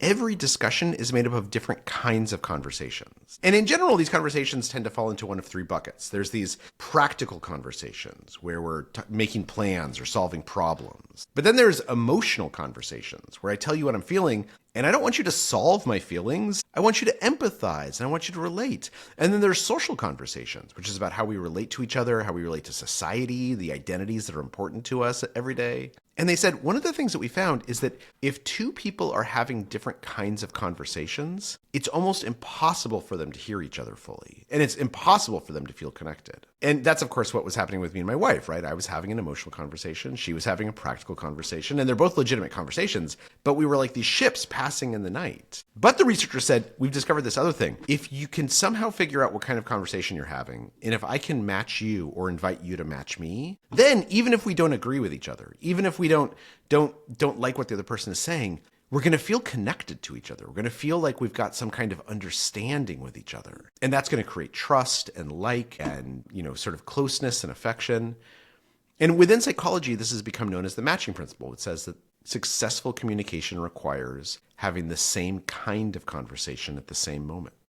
every discussion is made up of different kinds of conversations. And in general, these conversations tend to fall into one of three buckets. There's these practical conversations where we're making plans or solving problems. But then there's emotional conversations where I tell you what I'm feeling, and I don't want you to solve my feelings. I want you to empathize, and I want you to relate. And then there's social conversations, which is about how we relate to each other, how we relate to society, the identities that are important to us every day. And they said one of the things that we found is that if two people are having different kinds of conversations, it's almost impossible for them to hear each other fully. And it's impossible for them to feel connected. And that's, of course, what was happening with me and my wife, right? I was having an emotional conversation. She was having a practical conversation. And they're both legitimate conversations, but we were like these ships passing in the night. But the researcher said, we've discovered this other thing. If you can somehow figure out what kind of conversation you're having, and if I can match you or invite you to match me, then even if we don't agree with each other, even if we don't like what the other person is saying, we're going to feel connected to each other. We're going to feel like we've got some kind of understanding with each other. And that's going to create trust and and, sort of closeness and affection. And within psychology, this has become known as the matching principle. It says that successful communication requires having the same kind of conversation at the same moment.